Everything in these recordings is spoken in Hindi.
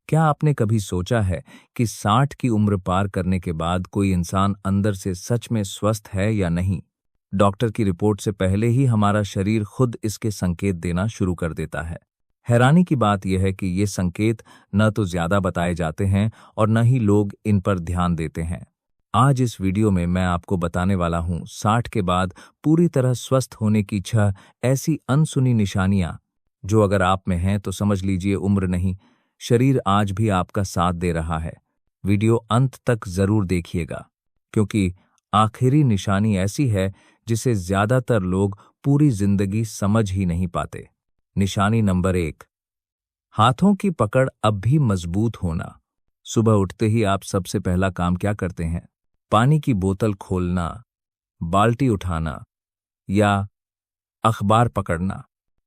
क्या आपने कभी सोचा है कि 60 की उम्र पार करने के बाद कोई इंसान अंदर से सच में स्वस्थ है या नहीं? डॉक्टर की रिपोर्ट से पहले ही हमारा शरीर खुद इसके संकेत देना शुरू कर देता है। हैरानी की बात यह है कि ये संकेत न तो ज्यादा बताए जाते हैं और न ही लोग इन पर ध्यान देते हैं। आज इस वीडियो में मैं आपको बताने वाला हूं 60 के बाद पूरी तरह स्वस्थ होने की 6 ऐसी अनसुनी निशानियां जो अगर आप में हैं तो समझ लीजिए उम्र नहीं, शरीर आज भी आपका साथ दे रहा है। वीडियो अंत तक जरूर देखिएगा क्योंकि आखिरी निशानी ऐसी है जिसे ज्यादातर लोग पूरी जिंदगी समझ ही नहीं पाते। निशानी नंबर 1, हाथों की पकड़ अब भी मजबूत होना। सुबह उठते ही आप सबसे पहला काम क्या करते हैं? पानी की बोतल खोलना, बाल्टी उठाना या अखबार पकड़ना।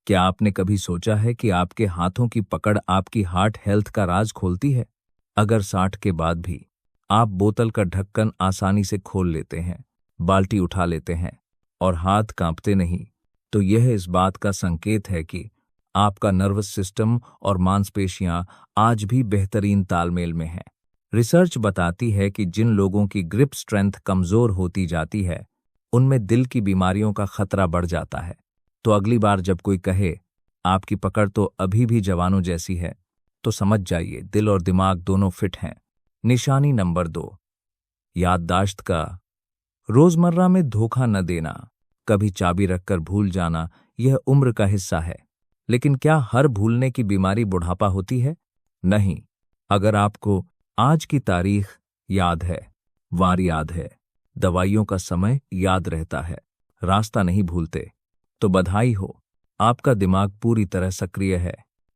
क्या आपने कभी सोचा है कि आपके हाथों की पकड़ आपकी हार्ट हेल्थ का राज खोलती है? अगर 60 के बाद भी आप बोतल का ढक्कन आसानी से खोल लेते हैं, बाल्टी उठा लेते हैं और हाथ कांपते नहीं, तो यह इस बात का संकेत है कि आपका नर्वस सिस्टम और मांसपेशियां आज भी बेहतरीन तालमेल में हैं। रिसर्च बताती है कि जिन लोगों की ग्रिप स्ट्रेंथ कमजोर होती जाती है, उनमें दिल की बीमारियों का खतरा बढ़ जाता है। तो अगली बार जब कोई कहे आपकी पकड़ तो अभी भी जवानों जैसी है, तो समझ जाइए दिल और दिमाग दोनों फिट हैं। निशानी नंबर 2, याददाश्त का रोजमर्रा में धोखा न देना। कभी चाबी रखकर भूल जाना, यह उम्र का हिस्सा है। लेकिन क्या हर भूलने की बीमारी बुढ़ापा होती है? नहीं। अगर आपको आज की तारीख याद है, वार याद है, दवाइयों का समय याद रहता है, रास्ता नहीं भूलते, तो बधाई हो, आपका दिमाग पूरी तरह सक्रिय है।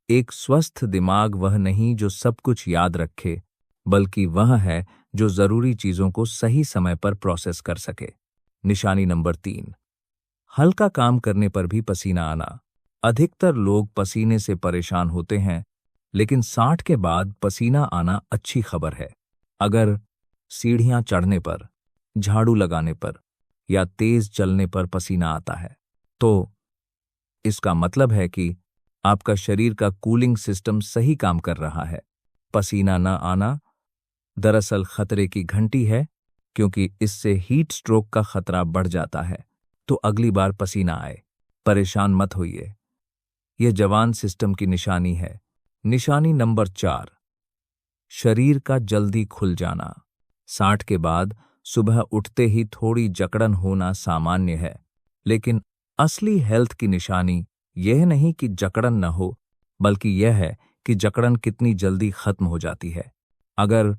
एक स्वस्थ दिमाग वह नहीं जो सब कुछ याद रखे, बल्कि वह है जो जरूरी चीजों को सही समय पर प्रोसेस कर सके। निशानी नंबर 3, हल्का काम करने पर भी पसीना आना। अधिकतर लोग पसीने से परेशान होते हैं, लेकिन 60 के बाद पसीना आना अच्छी खबर है। अगर सीढ़ियां चढ़ने पर, झाड़ू लगाने पर या तेज चलने पर पसीना आता है, तो इसका मतलब है कि आपका शरीर का कूलिंग सिस्टम सही काम कर रहा है। पसीना न आना दरअसल खतरे की घंटी है, क्योंकि इससे हीट स्ट्रोक का खतरा बढ़ जाता है। तो अगली बार पसीना आए, परेशान मत होइए, यह जवान सिस्टम की निशानी है। निशानी नंबर 4, शरीर का जल्दी खुल जाना। 60 के बाद सुबह उठते ही थोड़ी जकड़न होना सामान्य है, लेकिन असली हेल्थ की निशानी यह नहीं कि जकड़न न हो, बल्कि यह है कि जकड़न कितनी जल्दी खत्म हो जाती है। अगर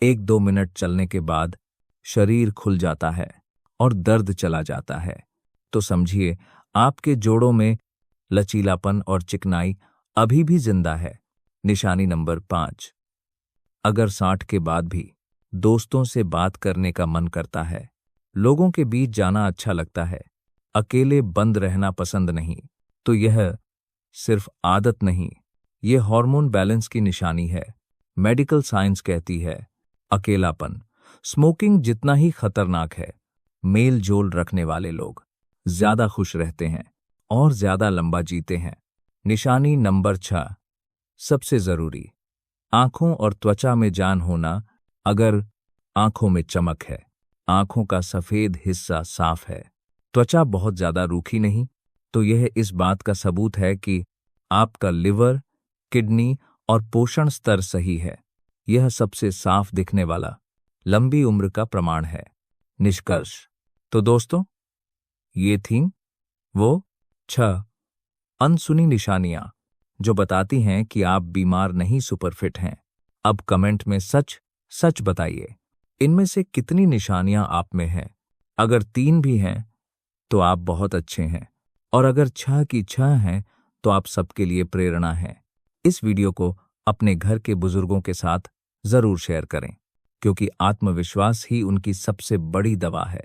1-2 मिनट चलने के बाद शरीर खुल जाता है और दर्द चला जाता है, तो समझिए आपके जोड़ों में लचीलापन और चिकनाई अभी भी जिंदा है। निशानी नंबर 5, अगर 60 के बाद भी दोस्तों से बात करने का मन करता है, लोगों के बीच जाना अच्छा लगता है, अकेले बंद रहना पसंद नहीं, तो यह सिर्फ आदत नहीं, यह हार्मोन बैलेंस की निशानी है। मेडिकल साइंस कहती है अकेलापन स्मोकिंग जितना ही खतरनाक है। मेल जोल रखने वाले लोग ज्यादा खुश रहते हैं और ज्यादा लंबा जीते हैं। निशानी नंबर 6, सबसे जरूरी, आंखों और त्वचा में जान होना। अगर आंखों में चमक है, आंखों का सफेद हिस्सा साफ है, त्वचा बहुत ज्यादा रूखी नहीं, तो यह इस बात का सबूत है कि आपका लिवर, किडनी और पोषण स्तर सही है। यह सबसे साफ दिखने वाला लंबी उम्र का प्रमाण है। निष्कर्ष तो दोस्तों, ये थीं वो 6 अनसुनी निशानियां जो बताती हैं कि आप बीमार नहीं सुपरफिट हैं। अब कमेंट में सच सच बताइए, इनमें से कितनी निशानियां आप में हैं? अगर 3 भी हैं तो आप बहुत अच्छे हैं, और अगर 6 की 6 हैं तो आप सबके लिए प्रेरणा हैं। इस वीडियो को अपने घर के बुजुर्गों के साथ जरूर शेयर करें, क्योंकि आत्मविश्वास ही उनकी सबसे बड़ी दवा है।